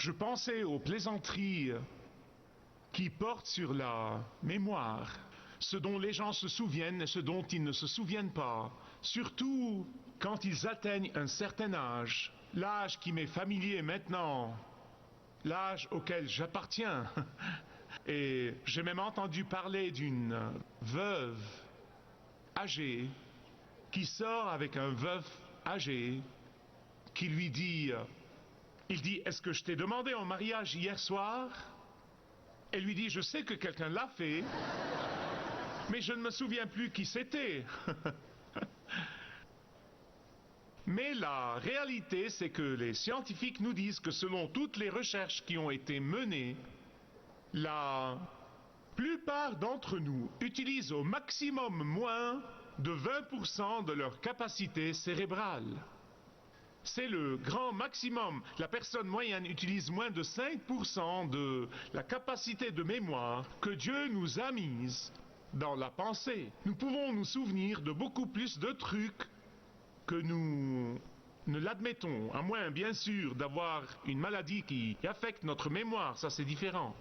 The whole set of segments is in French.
Je pensais aux plaisanteries qui portent sur la mémoire, ce dont les gens se souviennent et ce dont ils ne se souviennent pas, surtout quand ils atteignent un certain âge, l'âge qui m'est familier maintenant, l'âge auquel j'appartiens. Et j'ai même entendu parler d'une veuve âgée qui sort avec un veuf âgé qui lui dit, il dit, est-ce que je t'ai demandé en mariage hier soir? Elle lui dit, je sais que quelqu'un l'a fait, mais je ne me souviens plus qui c'était. Mais la réalité, c'est que les scientifiques nous disent que selon toutes les recherches qui ont été menées, la plupart d'entre nous utilisent au maximum moins de 20% de leur capacité cérébrale. C'est le grand maximum. La personne moyenne utilise moins de 5% de la capacité de mémoire que Dieu nous a mise dans la pensée. Nous pouvons nous souvenir de beaucoup plus de trucs que nous ne l'admettons, à moins bien sûr d'avoir une maladie qui affecte notre mémoire, ça c'est différent.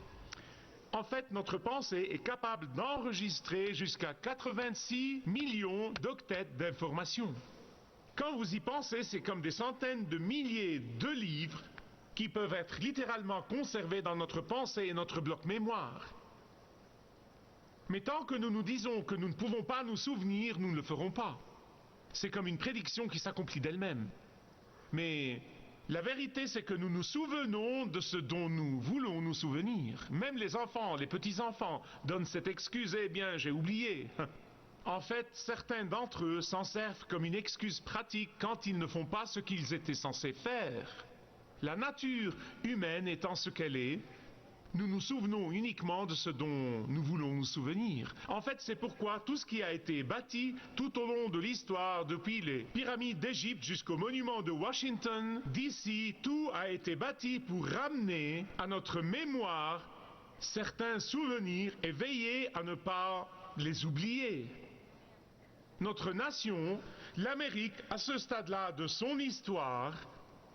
En fait, notre pensée est capable d'enregistrer jusqu'à 86 millions d'octets d'informations. Quand vous y pensez, c'est comme des centaines de milliers de livres qui peuvent être littéralement conservés dans notre pensée et notre bloc mémoire. Mais tant que nous nous disons que nous ne pouvons pas nous souvenir, nous ne le ferons pas. C'est comme une prédiction qui s'accomplit d'elle-même. Mais la vérité, c'est que nous nous souvenons de ce dont nous voulons nous souvenir. Même les enfants, les petits-enfants, donnent cette excuse, eh bien, j'ai oublié. En fait, certains d'entre eux s'en servent comme une excuse pratique quand ils ne font pas ce qu'ils étaient censés faire. La nature humaine étant ce qu'elle est, nous nous souvenons uniquement de ce dont nous voulons nous souvenir. En fait, c'est pourquoi tout ce qui a été bâti tout au long de l'histoire, depuis les pyramides d'Égypte jusqu'aux monuments de Washington, d'ici, tout a été bâti pour ramener à notre mémoire certains souvenirs et veiller à ne pas les oublier. Notre nation, l'Amérique, à ce stade-là de son histoire,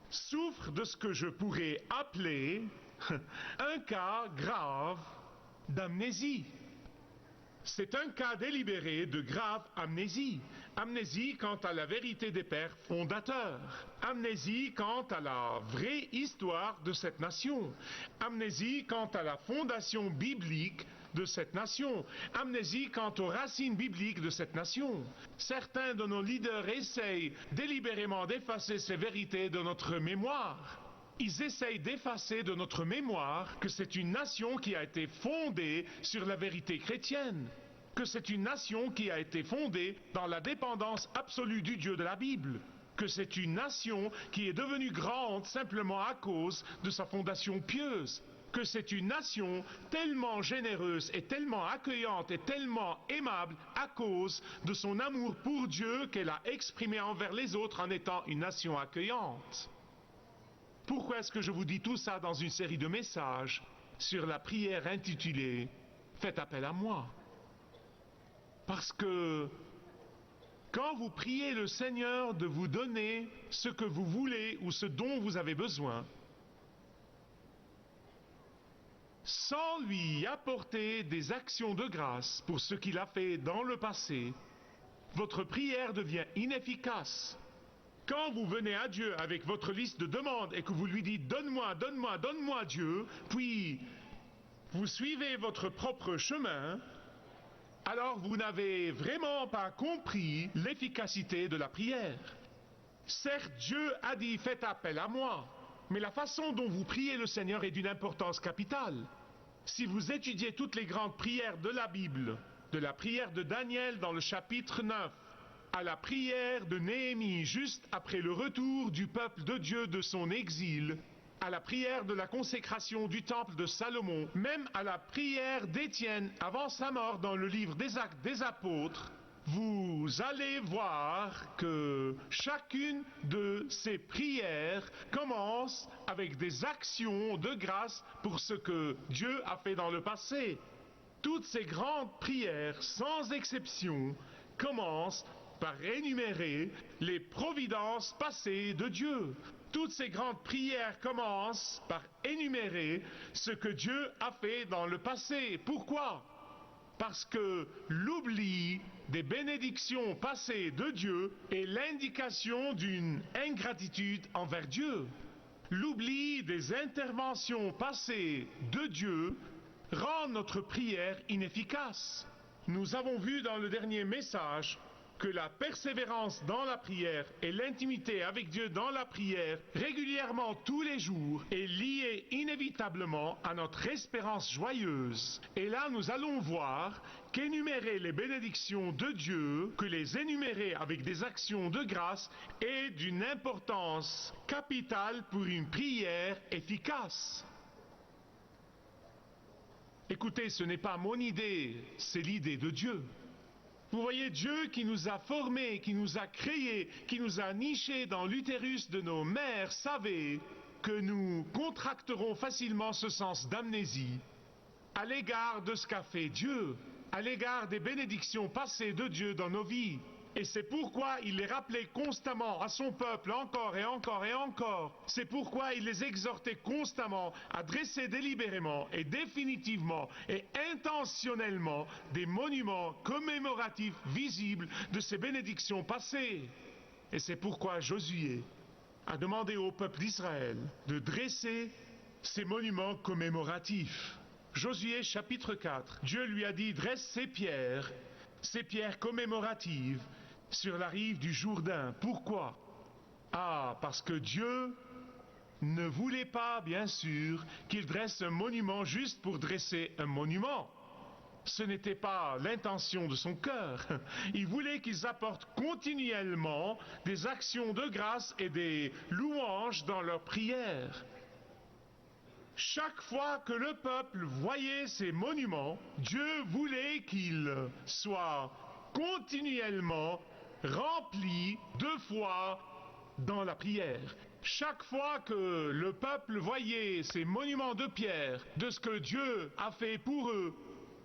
souffre de ce que je pourrais appeler un cas grave d'amnésie. C'est un cas délibéré de grave amnésie. Amnésie quant à la vérité des pères fondateurs. Amnésie quant à la vraie histoire de cette nation. Amnésie quant à la fondation biblique de cette nation. Amnésie quant aux racines bibliques de cette nation. Certains de nos leaders essayent délibérément d'effacer ces vérités de notre mémoire. Ils essayent d'effacer de notre mémoire que c'est une nation qui a été fondée sur la vérité chrétienne, que c'est une nation qui a été fondée dans la dépendance absolue du Dieu de la Bible, que c'est une nation qui est devenue grande simplement à cause de sa fondation pieuse, que c'est une nation tellement généreuse et tellement accueillante et tellement aimable à cause de son amour pour Dieu qu'elle a exprimé envers les autres en étant une nation accueillante. Pourquoi est-ce que je vous dis tout ça dans une série de messages sur la prière intitulée « Faites appel à moi » ? Parce que quand vous priez le Seigneur de vous donner ce que vous voulez ou ce dont vous avez besoin, sans lui apporter des actions de grâce pour ce qu'il a fait dans le passé, votre prière devient inefficace. Quand vous venez à Dieu avec votre liste de demandes et que vous lui dites « Donne-moi, donne-moi, donne-moi Dieu », puis vous suivez votre propre chemin, alors vous n'avez vraiment pas compris l'efficacité de la prière. Certes, Dieu a dit « Faites appel à moi », mais la façon dont vous priez le Seigneur est d'une importance capitale. Si vous étudiez toutes les grandes prières de la Bible, de la prière de Daniel dans le chapitre 9, à la prière de Néhémie juste après le retour du peuple de Dieu de son exil, à la prière de la consécration du temple de Salomon, même à la prière d'Étienne avant sa mort dans le livre des Actes des Apôtres, vous allez voir que chacune de ces prières commence avec des actions de grâce pour ce que Dieu a fait dans le passé. Toutes ces grandes prières, sans exception, commencent par énumérer les providences passées de Dieu. Toutes ces grandes prières commencent par énumérer ce que Dieu a fait dans le passé. Pourquoi? Parce que l'oubli des bénédictions passées de Dieu est l'indication d'une ingratitude envers Dieu. L'oubli des interventions passées de Dieu rend notre prière inefficace. Nous avons vu dans le dernier message que la persévérance dans la prière et l'intimité avec Dieu dans la prière, régulièrement tous les jours, est liée inévitablement à notre espérance joyeuse. Et là, nous allons voir qu'énumérer les bénédictions de Dieu, que les énumérer avec des actions de grâce, est d'une importance capitale pour une prière efficace. Écoutez, ce n'est pas mon idée, c'est l'idée de Dieu. Vous voyez, Dieu qui nous a formés, qui nous a créés, qui nous a nichés dans l'utérus de nos mères, savait que nous contracterons facilement ce sens d'amnésie à l'égard de ce qu'a fait Dieu, à l'égard des bénédictions passées de Dieu dans nos vies. Et c'est pourquoi il les rappelait constamment à son peuple encore et encore et encore. C'est pourquoi il les exhortait constamment à dresser délibérément et définitivement et intentionnellement des monuments commémoratifs visibles de ces bénédictions passées. Et c'est pourquoi Josué a demandé au peuple d'Israël de dresser ces monuments commémoratifs. Josué chapitre 4, Dieu lui a dit: dresse ces pierres commémoratives sur la rive du Jourdain. Pourquoi? Ah, parce que Dieu ne voulait pas, bien sûr, qu'il dresse un monument juste pour dresser un monument. Ce n'était pas l'intention de son cœur. Il voulait qu'ils apportent continuellement des actions de grâce et des louanges dans leurs prières. Chaque fois que le peuple voyait ces monuments, Dieu voulait qu'ils soient continuellement remplis de foi dans la prière. Chaque fois que le peuple voyait ces monuments de pierre, de ce que Dieu a fait pour eux,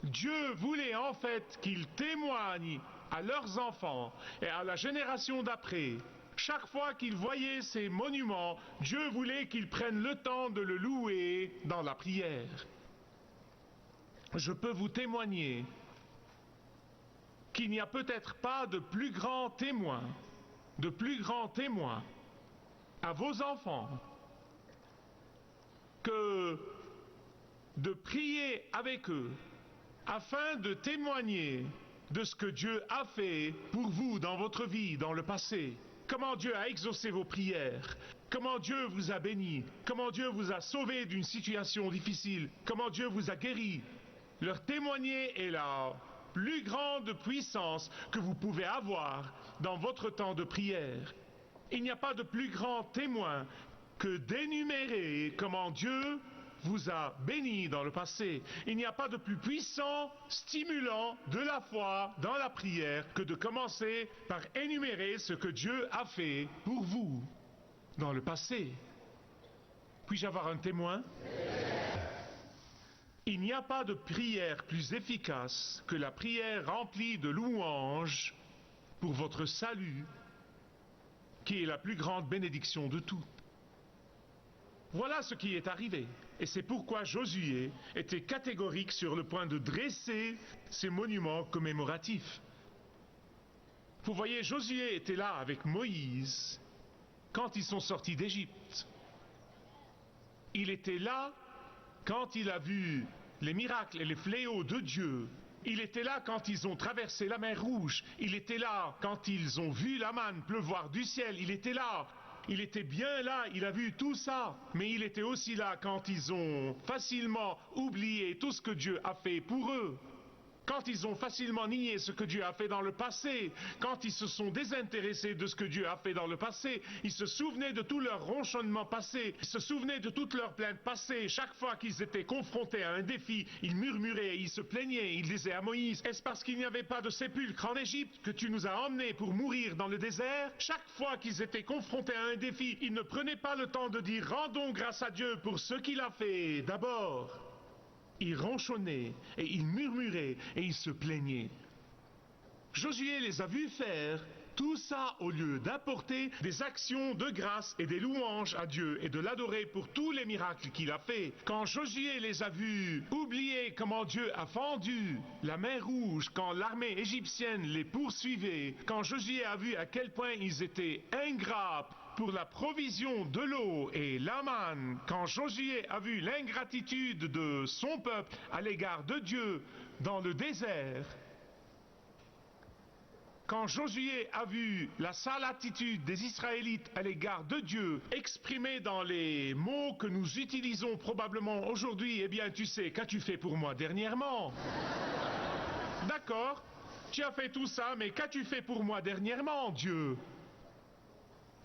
Dieu voulait en fait qu'ils témoignent à leurs enfants et à la génération d'après. Chaque fois qu'ils voyaient ces monuments, Dieu voulait qu'ils prennent le temps de le louer dans la prière. Je peux vous témoigner qu'il n'y a peut-être pas de plus grand témoin à vos enfants que de prier avec eux afin de témoigner de ce que Dieu a fait pour vous dans votre vie, dans le passé. Comment Dieu a exaucé vos prières, comment Dieu vous a béni, comment Dieu vous a sauvé d'une situation difficile, comment Dieu vous a guéri. Leur témoigner est la plus grande puissance que vous pouvez avoir dans votre temps de prière. Il n'y a pas de plus grand témoin que d'énumérer comment Dieu vous a béni dans le passé. Il n'y a pas de plus puissant stimulant de la foi dans la prière que de commencer par énumérer ce que Dieu a fait pour vous dans le passé. Puis-je avoir un témoin? Il n'y a pas de prière plus efficace que la prière remplie de louanges pour votre salut, qui est la plus grande bénédiction de tout. Voilà ce qui est arrivé. Et c'est pourquoi Josué était catégorique sur le point de dresser ces monuments commémoratifs. Vous voyez, Josué était là avec Moïse quand ils sont sortis d'Égypte. Il était là quand il a vu les miracles et les fléaux de Dieu. Il était là quand ils ont traversé la mer Rouge. Il était là quand ils ont vu la manne pleuvoir du ciel. Il était là. Il était bien là, il a vu tout ça, mais il était aussi là quand ils ont facilement oublié tout ce que Dieu a fait pour eux. Quand ils ont facilement nié ce que Dieu a fait dans le passé, quand ils se sont désintéressés de ce que Dieu a fait dans le passé, ils se souvenaient de tout leur ronchonnement passé, ils se souvenaient de toutes leurs plaintes passées. Chaque fois qu'ils étaient confrontés à un défi, ils murmuraient, ils se plaignaient, ils disaient à Moïse: est-ce parce qu'il n'y avait pas de sépulcre en Égypte que tu nous as emmenés pour mourir dans le désert? Chaque fois qu'ils étaient confrontés à un défi, ils ne prenaient pas le temps de dire: rendons grâce à Dieu pour ce qu'il a fait. D'abord, ils ronchonnaient et ils murmuraient et ils se plaignaient. Josué les a vus faire tout ça au lieu d'apporter des actions de grâce et des louanges à Dieu et de l'adorer pour tous les miracles qu'il a fait. Quand Josué les a vus oublier comment Dieu a fendu la mer Rouge, quand l'armée égyptienne les poursuivait, quand Josué a vu à quel point ils étaient ingrats pour la provision de l'eau et la manne, quand Josué a vu l'ingratitude de son peuple à l'égard de Dieu dans le désert, quand Josué a vu la sale attitude des Israélites à l'égard de Dieu exprimée dans les mots que nous utilisons probablement aujourd'hui, eh bien tu sais, qu'as-tu fait pour moi dernièrement? D'accord, tu as fait tout ça, mais qu'as-tu fait pour moi dernièrement, Dieu?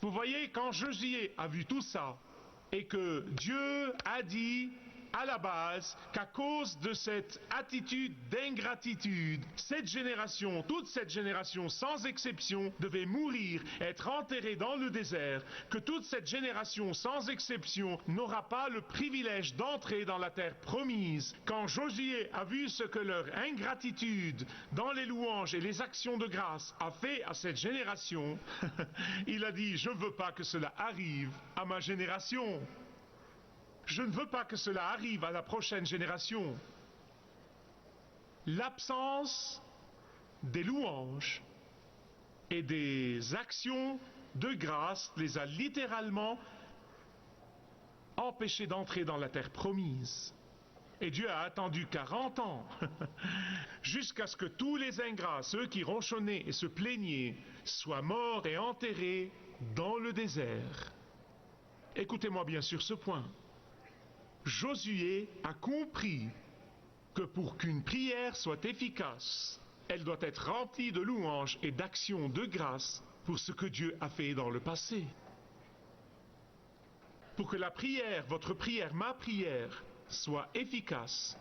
Vous voyez, quand Josué a vu tout ça, et que Dieu a dit à la base qu'à cause de cette attitude d'ingratitude, cette génération, toute cette génération sans exception, devait mourir, être enterrée dans le désert, que toute cette génération sans exception n'aura pas le privilège d'entrer dans la terre promise. Quand Josué a vu ce que leur ingratitude dans les louanges et les actions de grâce a fait à cette génération, il a dit: je ne veux pas que cela arrive à ma génération. Je ne veux pas que cela arrive à la prochaine génération. L'absence des louanges et des actions de grâce les a littéralement empêchés d'entrer dans la terre promise. Et Dieu a attendu 40 ans jusqu'à ce que tous les ingrats, ceux qui ronchonnaient et se plaignaient, soient morts et enterrés dans le désert. Écoutez-moi bien sur ce point. Josué a compris que pour qu'une prière soit efficace, elle doit être remplie de louanges et d'actions de grâce pour ce que Dieu a fait dans le passé. Pour que la prière, votre prière, ma prière, soit efficace,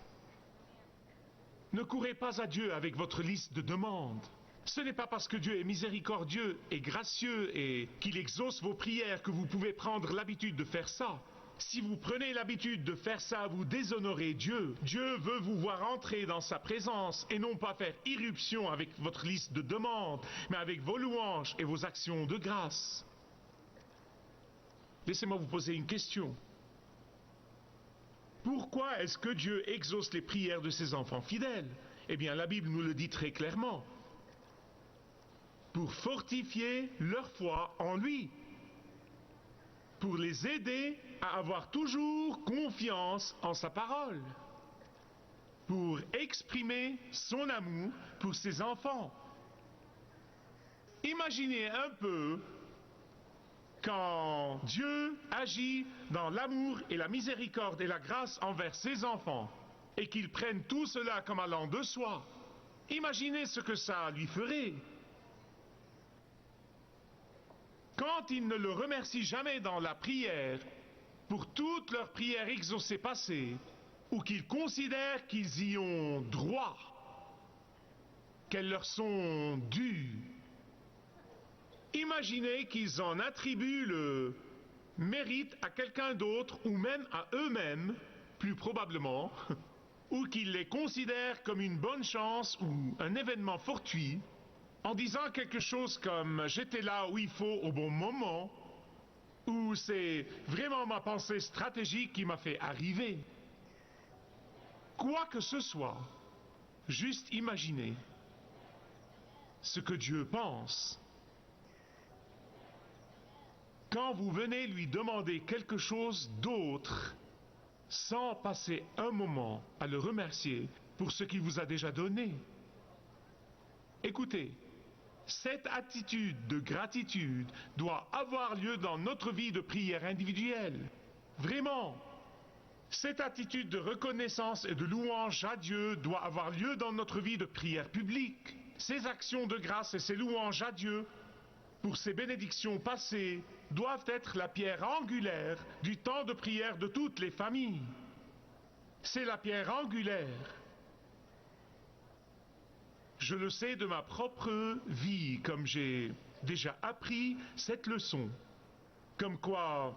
ne courez pas à Dieu avec votre liste de demandes. Ce n'est pas parce que Dieu est miséricordieux et gracieux et qu'il exauce vos prières que vous pouvez prendre l'habitude de faire ça. Si vous prenez l'habitude de faire ça, vous déshonorez Dieu. Dieu veut vous voir entrer dans sa présence et non pas faire irruption avec votre liste de demandes, mais avec vos louanges et vos actions de grâce. Laissez-moi vous poser une question. Pourquoi est-ce que Dieu exauce les prières de ses enfants fidèles? Eh bien, la Bible nous le dit très clairement. Pour fortifier leur foi en lui. Pour les aider à avoir toujours confiance en sa parole, pour exprimer son amour pour ses enfants. Imaginez un peu quand Dieu agit dans l'amour et la miséricorde et la grâce envers ses enfants et qu'ils prennent tout cela comme allant de soi. Imaginez ce que ça lui ferait. Quand ils ne le remercient jamais dans la prière pour toutes leurs prières exaucées passées, ou qu'ils considèrent qu'ils y ont droit, qu'elles leur sont dues, imaginez qu'ils en attribuent le mérite à quelqu'un d'autre, ou même à eux-mêmes, plus probablement, ou qu'ils les considèrent comme une bonne chance ou un événement fortuit, en disant quelque chose comme « j'étais là où il faut au bon moment » ou « c'est vraiment ma pensée stratégique qui m'a fait arriver ». Quoi que ce soit, juste imaginez ce que Dieu pense. Quand vous venez lui demander quelque chose d'autre, sans passer un moment à le remercier pour ce qu'il vous a déjà donné. Écoutez, cette attitude de gratitude doit avoir lieu dans notre vie de prière individuelle. Vraiment. Cette attitude de reconnaissance et de louange à Dieu doit avoir lieu dans notre vie de prière publique. Ces actions de grâce et ces louanges à Dieu pour ces bénédictions passées doivent être la pierre angulaire du temps de prière de toutes les familles. C'est la pierre angulaire. Je le sais de ma propre vie, comme j'ai déjà appris cette leçon. Comme quoi,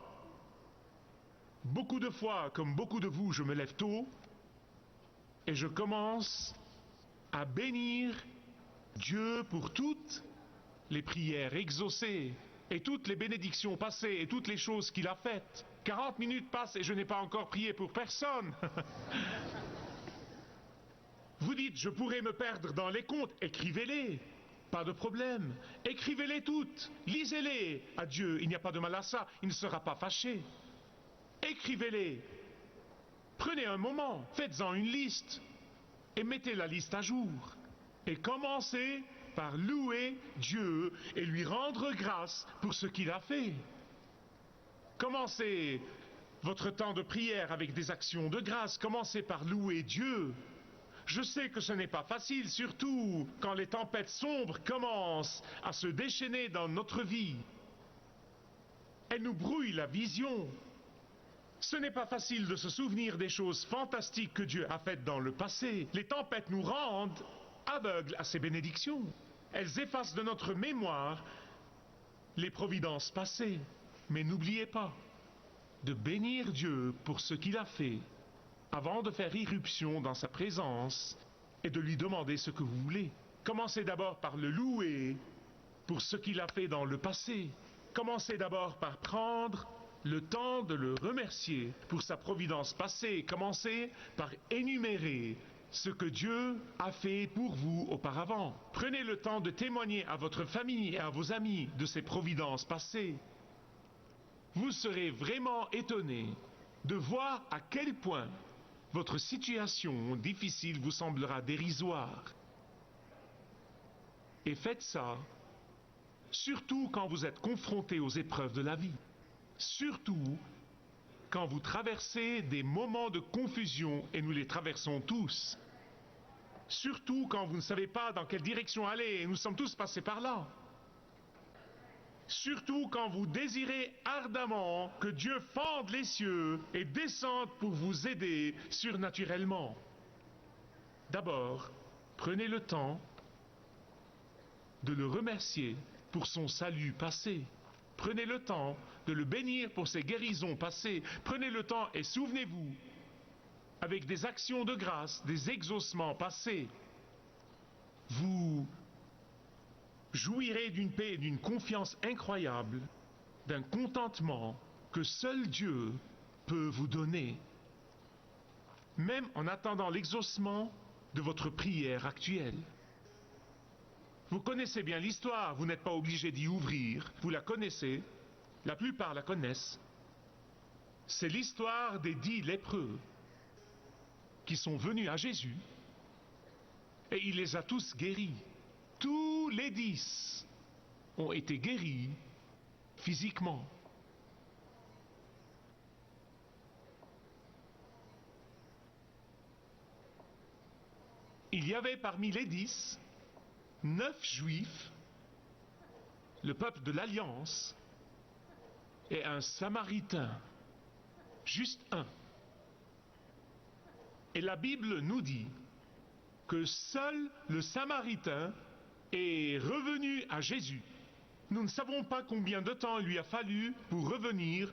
beaucoup de fois, comme beaucoup de vous, je me lève tôt et je commence à bénir Dieu pour toutes les prières exaucées, et toutes les bénédictions passées, et toutes les choses qu'il a faites. 40 minutes passent et je n'ai pas encore prié pour personne. Vous dites, je pourrais me perdre dans les comptes, écrivez-les. Pas de problème. Écrivez-les toutes. Lisez-les à Dieu. Il n'y a pas de mal à ça. Il ne sera pas fâché. Écrivez-les. Prenez un moment. Faites-en une liste. Et mettez la liste à jour. Et commencez par louer Dieu et lui rendre grâce pour ce qu'il a fait. Commencez votre temps de prière avec des actions de grâce. Commencez par louer Dieu. Je sais que ce n'est pas facile, surtout quand les tempêtes sombres commencent à se déchaîner dans notre vie. Elles nous brouillent la vision. Ce n'est pas facile de se souvenir des choses fantastiques que Dieu a faites dans le passé. Les tempêtes nous rendent aveugles à ses bénédictions. Elles effacent de notre mémoire les providences passées. Mais n'oubliez pas de bénir Dieu pour ce qu'il a fait, avant de faire irruption dans sa présence et de lui demander ce que vous voulez. Commencez d'abord par le louer pour ce qu'il a fait dans le passé. Commencez d'abord par prendre le temps de le remercier pour sa providence passée. Commencez par énumérer ce que Dieu a fait pour vous auparavant. Prenez le temps de témoigner à votre famille et à vos amis de ses providences passées. Vous serez vraiment étonné de voir à quel point votre situation difficile vous semblera dérisoire. Et faites ça, surtout quand vous êtes confronté aux épreuves de la vie. Surtout quand vous traversez des moments de confusion, et nous les traversons tous. Surtout quand vous ne savez pas dans quelle direction aller, et nous sommes tous passés par là. Surtout quand vous désirez ardemment que Dieu fende les cieux et descende pour vous aider surnaturellement. D'abord, prenez le temps de le remercier pour son salut passé. Prenez le temps de le bénir pour ses guérisons passées. Prenez le temps et souvenez-vous, avec des actions de grâce, des exaucements passés, vous jouirez d'une paix et d'une confiance incroyable, d'un contentement que seul Dieu peut vous donner, même en attendant l'exaucement de votre prière actuelle. Vous connaissez bien l'histoire, vous n'êtes pas obligé d'y ouvrir, vous la connaissez, la plupart la connaissent. C'est l'histoire des 10 lépreux qui sont venus à Jésus et il les a tous guéris. Tous les 10 ont été guéris physiquement. Il y avait parmi les 10, 9 juifs, le peuple de l'Alliance, et un samaritain, juste un. Et la Bible nous dit que seul le samaritain est revenu à Jésus. Nous ne savons pas combien de temps il lui a fallu pour revenir.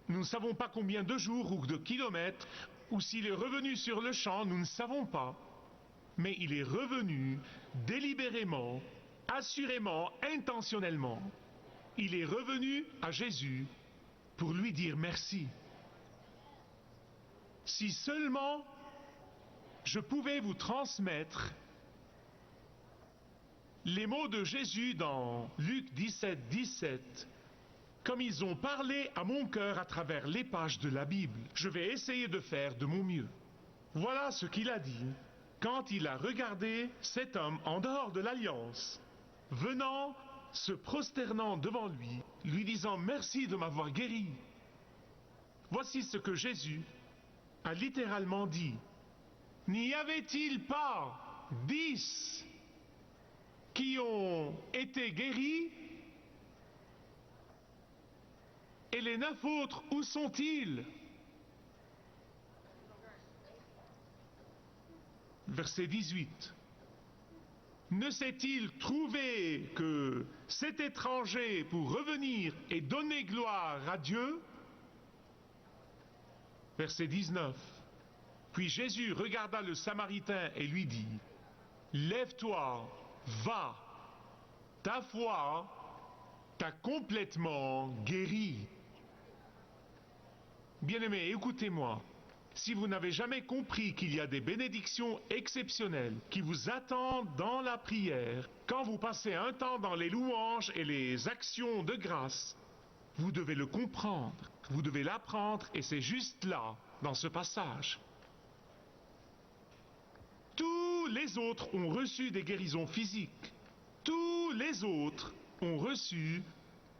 Nous ne savons pas combien de jours ou de kilomètres, ou s'il est revenu sur le champ, nous ne savons pas. Mais il est revenu délibérément, assurément, intentionnellement. Il est revenu à Jésus pour lui dire merci. Si seulement je pouvais vous transmettre les mots de Jésus dans Luc 17, 17, comme ils ont parlé à mon cœur à travers les pages de la Bible, je vais essayer de faire de mon mieux. Voilà ce qu'il a dit quand il a regardé cet homme en dehors de l'Alliance, venant, se prosternant devant lui, lui disant merci de m'avoir guéri. Voici ce que Jésus a littéralement dit. N'y avait-il pas 10 qui ont été guéris? Et les 9 autres, où sont-ils? Verset 18. Ne s'est-il trouvé que cet étranger pour revenir et donner gloire à Dieu? Verset 19. Puis Jésus regarda le Samaritain et lui dit, lève-toi, va, Ta foi t'a complètement guéri. Bien-aimés, écoutez-moi. Si vous n'avez jamais compris qu'il y a des bénédictions exceptionnelles qui vous attendent dans la prière, quand vous passez un temps dans les louanges et les actions de grâce, vous devez le comprendre, vous devez l'apprendre, et c'est juste là, dans ce passage. Tous les autres ont reçu des guérisons physiques. Tous les autres ont reçu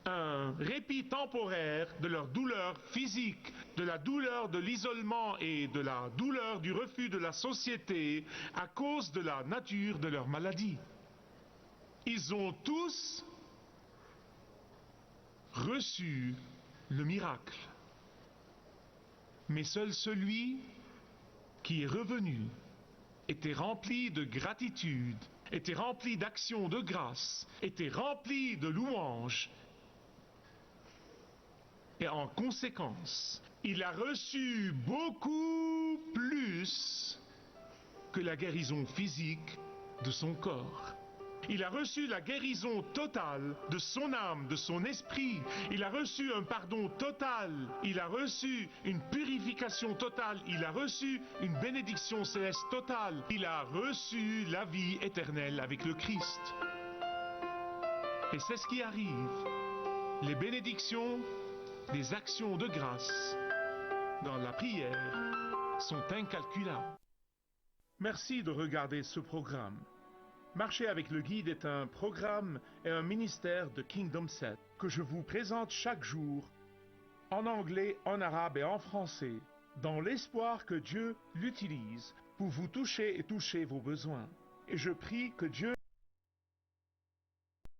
un répit temporaire de leur douleur physique, de la douleur de l'isolement et de la douleur du refus de la société à cause de la nature de leur maladie. Ils ont tous reçu le miracle. Mais seul celui qui est revenu était rempli de gratitude, était rempli d'actions de grâce, était rempli de louanges. Et en conséquence, il a reçu beaucoup plus que la guérison physique de son corps. Il a reçu la guérison totale de son âme, de son esprit. Il a reçu un pardon total. Il a reçu une purification totale. Il a reçu une bénédiction céleste totale. Il a reçu la vie éternelle avec le Christ. Et c'est ce qui arrive. Les bénédictions des actions de grâce dans la prière sont incalculables. Merci de regarder ce programme. Marcher avec le guide est un programme et un ministère de Kingdom Set que je vous présente chaque jour en anglais, en arabe et en français, dans l'espoir que Dieu l'utilise pour vous toucher et toucher vos besoins. Et je prie que Dieu